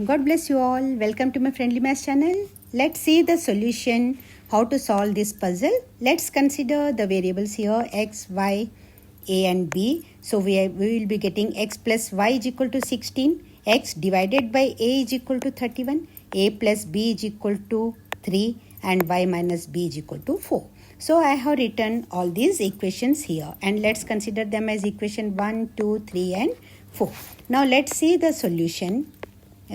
God bless you all. Welcome to my Friendly Maths channel. Let's see the solution, how to solve this puzzle. Let's consider the variables here x, y, a and b. So we will be getting x plus y is equal to 16, x divided by a is equal to 31, a plus b is equal to 3 and y minus b is equal to 4. So I have written all these equations here and let's consider them as equation 1, 2, 3 and 4. Now let's see the solution.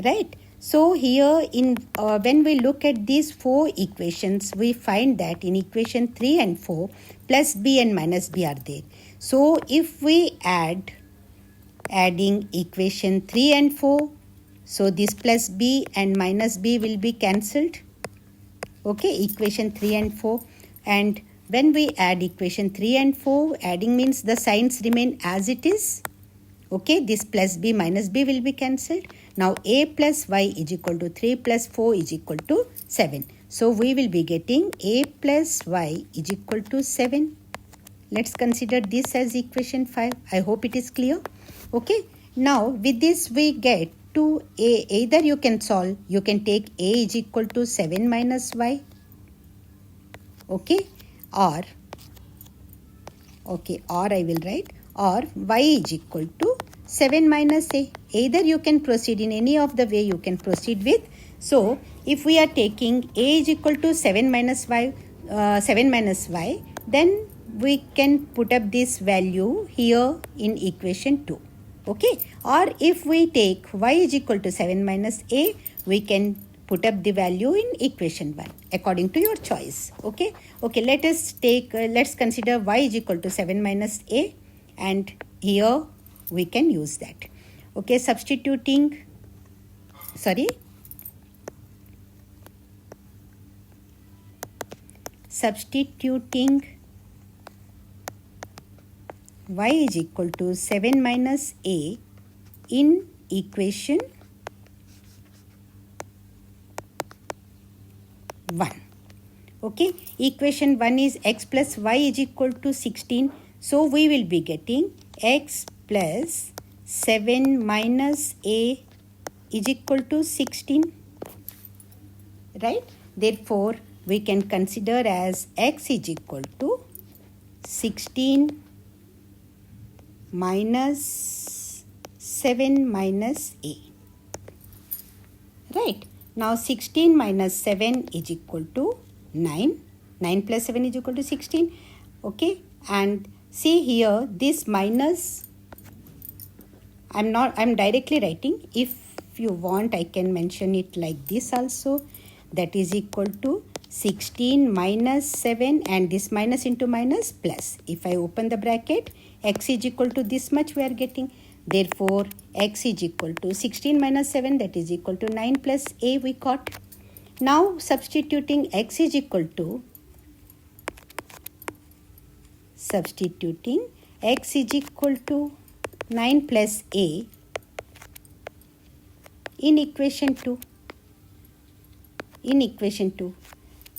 Right. So here when we look at these four equations, we find that in equation 3 and 4, plus b and minus b are there. So if we adding equation 3 and 4, so this plus b and minus b will be cancelled. Okay, equation 3 and 4. And when we add equation 3 and 4, adding means the signs remain as it is. Okay, this plus b minus b will be cancelled. Now a plus y is equal to 3 plus 4 is equal to 7. So we will be getting a plus y is equal to 7. Let's consider this as equation 5. I hope it is clear. Okay, now with this we get to a. Either you can solve, you can take a is equal to 7 minus y. Okay, or I will write or y is equal to 7 minus a. Either you can proceed in any of the way you can proceed with. So if we are taking a is equal to 7 minus y, then we can put up this value here in equation 2. Okay, or if we take y is equal to 7 minus a, we can put up the value in equation 1 according to your choice. Okay, let's consider y is equal to 7 minus a, and here we can use that. Okay, substituting y is equal to 7 minus a in equation 1. Okay, equation 1 is x plus y is equal to 16. So we will be getting x plus 7 minus a is equal to 16. Right? Therefore, we can consider as x is equal to 16 minus 7 minus a. Right? Now 16 minus 7 is equal to 9. 9 plus 7 is equal to 16. Okay? And see here, this minus, I'm directly writing. If you want, I can mention it like this also. That is equal to 16 minus 7, and this minus into minus plus. If I open the bracket, x is equal to this much we are getting. Therefore, x is equal to 16 minus 7, that is equal to 9 plus a we got. Now substituting x is equal to 9 plus a in equation 2.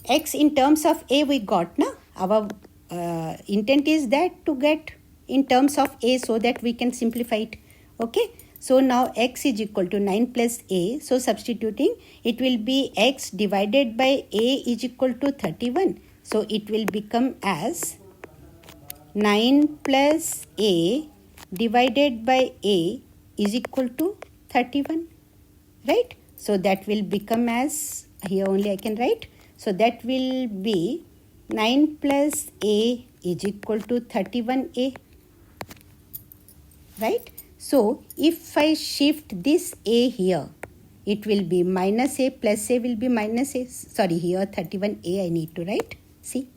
X in terms of a we got, na? Our intent is that to get in terms of a so that we can simplify it. Okay, so now x is equal to 9 plus a. So substituting, it will be x divided by a is equal to 31. So it will become as 9 plus a divided by a is equal to 31. Right? So that will become as, here only I can write. So that will be 9 plus a is equal to 31a. Right? So if I shift this a here, it will be minus a plus a will be minus a. Sorry, here 31a I need to write. See?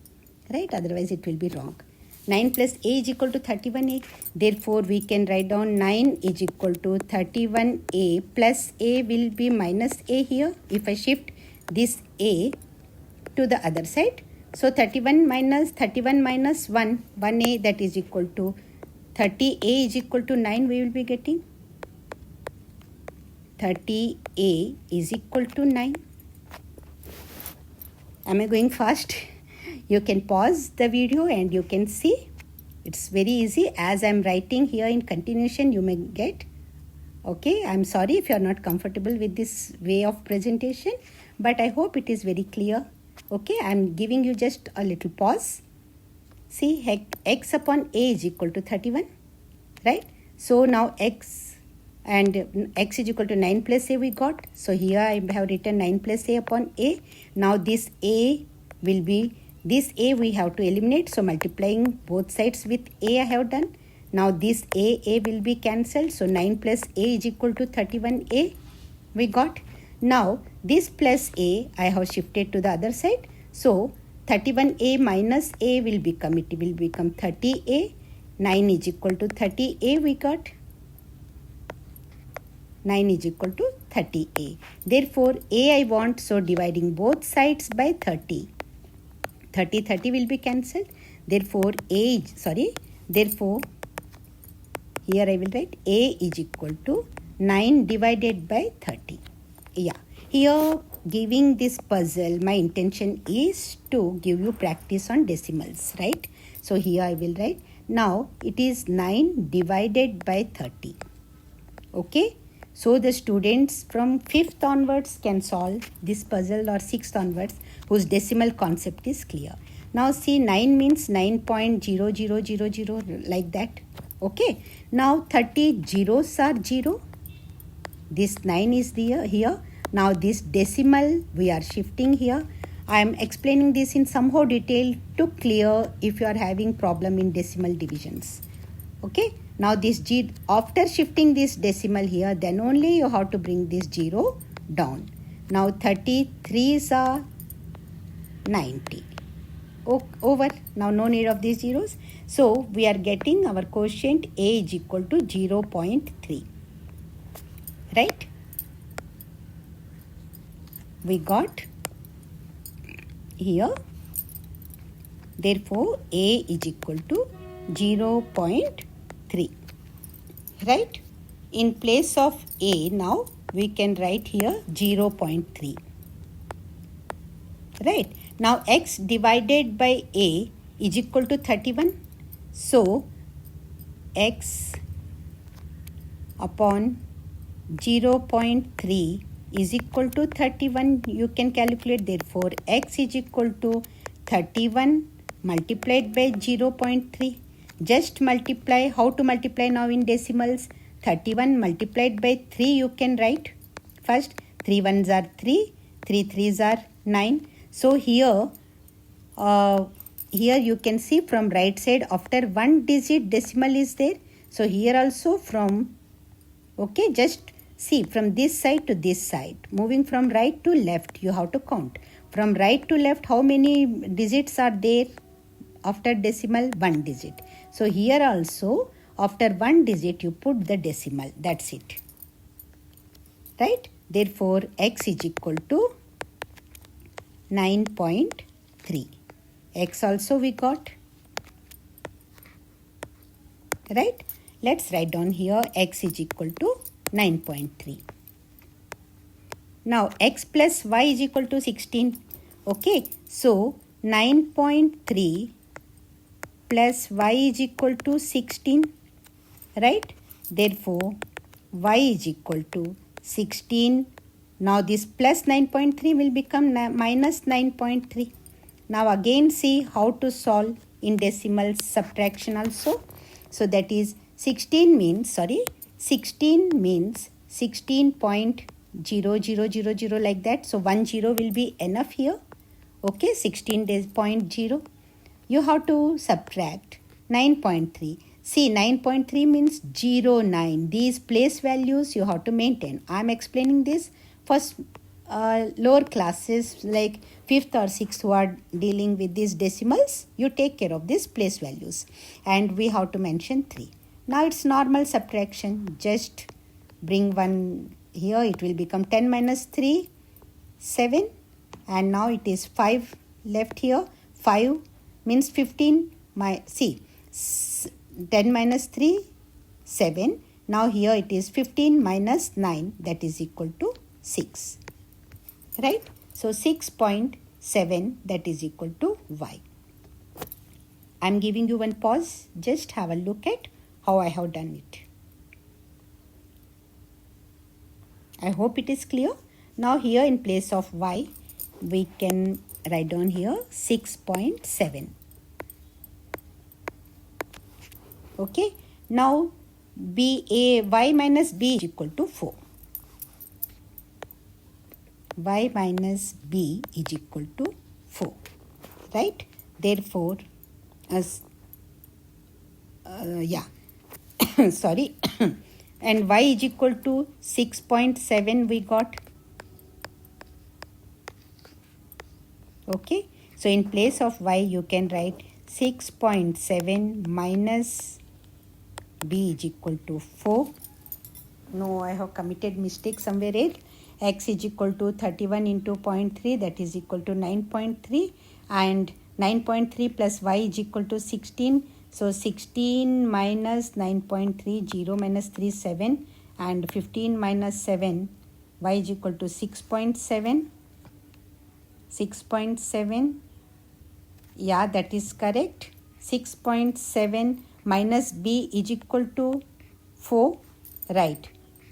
Right? Otherwise it will be wrong. 9 plus a is equal to 31a. Therefore, we can write down 9 is equal to 31a plus a will be minus a here. If I shift this a to the other side. So 31 minus 1a, that is equal to 30a is equal to 9 we will be getting. 30a is equal to 9. Am I going fast? You can pause the video and you can see. It's very easy. As I'm writing here in continuation, you may get Okay, I'm sorry if you are not comfortable with this way of presentation, but I hope it is very clear. Okay, I'm giving you just a little pause. See, x upon a is equal to 31, right? So now x and x is equal to 9 plus a we got. So here I have written 9 plus a upon a. Now this a will be, this a we have to eliminate. So multiplying both sides with a I have done. Now this a will be cancelled. So 9 plus a is equal to 31a we got. Now this plus a I have shifted to the other side. So 31a minus a will become, it will become 30a. 9 is equal to 30a we got. 9 is equal to 30a. Therefore, a I want, so dividing both sides by 30. 30 will be cancelled. Therefore, therefore, here I will write a is equal to 9 divided by 30. Yeah, here giving this puzzle, my intention is to give you practice on decimals, right? So here I will write, now it is 9 divided by 30. Okay, so the students from 5th onwards can solve this puzzle, or 6th onwards, whose decimal concept is clear. Now see, 9 means 9.0000, like that. Okay, now 30 zeros are 0. This 9 is here. Now this decimal we are shifting here. I am explaining this in somehow detail to clear if you are having problem in decimal divisions. Okay, now this after shifting this decimal here, then only you have to bring this 0 down. Now 33s are 90. Over. Now no need of these zeros. So we are getting our quotient a is equal to 0.3. Right? We got here. Therefore, a is equal to 0.3. Right? In place of a, now we can write here 0.3. Right? Now x divided by a is equal to 31. So x upon 0.3 is equal to 31. You can calculate. Therefore, x is equal to 31 multiplied by 0.3. Just multiply. How to multiply now in decimals? 31 multiplied by 3 you can write. First, 3 ones are 3, 3 threes are 9. So here you can see from right side, after 1 digit decimal is there. So here also from, okay, just see from this side to this side, moving from right to left, you have to count. From right to left, how many digits are there after decimal? 1 digit. So here also, after 1 digit, you put the decimal. That's it. Right? Therefore, x is equal to 9.3. X also we got. Right? Let's write down here x is equal to 9.3. Now x plus y is equal to 16. Okay, so 9.3 plus y is equal to 16. Right? Therefore, y is equal to 16. Now this plus 9.3 will become minus 9.3. Now again see how to solve in decimal subtraction also. So that is 16 means 16.0000, like that. So 10 will be enough here. Okay, 16.0. You have to subtract 9.3. See, 9.3 means 09. These place values you have to maintain. I am explaining this for lower classes like 5th or 6th who are dealing with these decimals. You take care of these place values. And we have to mention 3. Now it's normal subtraction. Just bring 1 here. It will become 10 minus 3, 7. And now it is 5 left here. 5 means 15. See, 10 minus 3, 7. Now here it is 15 minus 9. That is equal to 6. Right? So 6.7, that is equal to y. I am giving you one pause. Just have a look at how I have done it. I hope it is clear. Now here in place of y, we can write down here 6.7. Okay. Now y minus b is equal to 4. Y minus b is equal to 4. Right? Therefore, sorry. And y is equal to 6.7 we got. Okay. So in place of y, you can write 6.7 minus b is equal to 4. No, I have committed mistake somewhere else. X is equal to 31 into 0.3, that is equal to 9.3, and 9.3 plus y is equal to 16. So 16 minus 9.3, 0 minus 3, 7, and 15 minus 7, y is equal to 6.7. 6.7, yeah, that is correct. 6.7 minus b is equal to 4, right?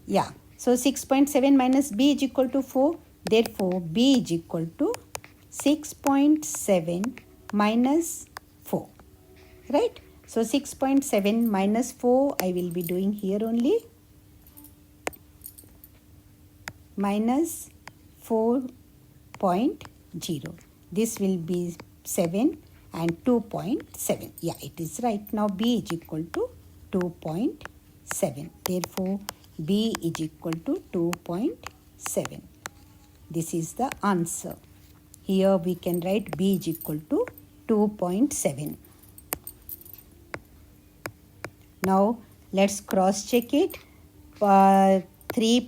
Yeah, so 6.7 minus b is equal to 4. Therefore, b is equal to 6.7 minus 4, right? So 6.7 minus 4 I will be doing here only. Minus 4.0. This will be 7 and 2.7. Yeah, it is right. Now b is equal to 2.7. Therefore, b is equal to 2.7. This is the answer. Here we can write b is equal to 2.7. Now let's cross check it. 3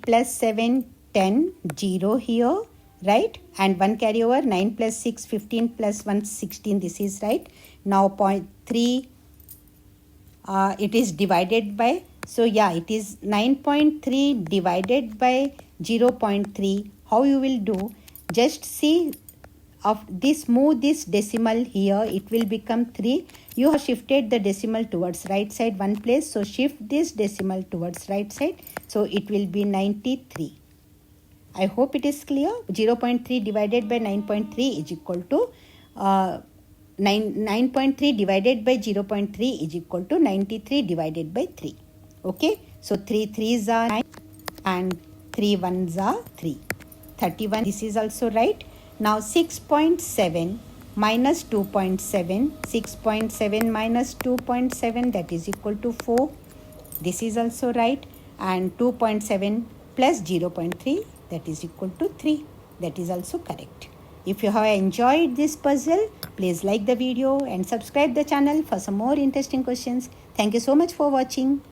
plus 7, 10, 0 here, right? And 1 carry over, 9 plus 6, 15 plus 1, 16. This is right. Now 0.3, it is divided by, so yeah, it is 9.3 divided by 0.3. How you will do? Just see of this, move this decimal here, it will become 3. You have shifted the decimal towards right side one place, so shift this decimal towards right side, so it will be 93. I hope it is clear. 0.3 divided by 9.3 is equal to 9.3 divided by 0.3 is equal to 93 divided by 3. Okay, so 3 3s are 9 and 3 1s are 3. 31, this is also right. Now 6.7 minus 2.7, 6.7 minus 2.7, that is equal to 4. This is also right. And 2.7 plus 0.3, that is equal to 3. That is also correct. If you have enjoyed this puzzle, please like the video and subscribe the channel for some more interesting questions. Thank you so much for watching.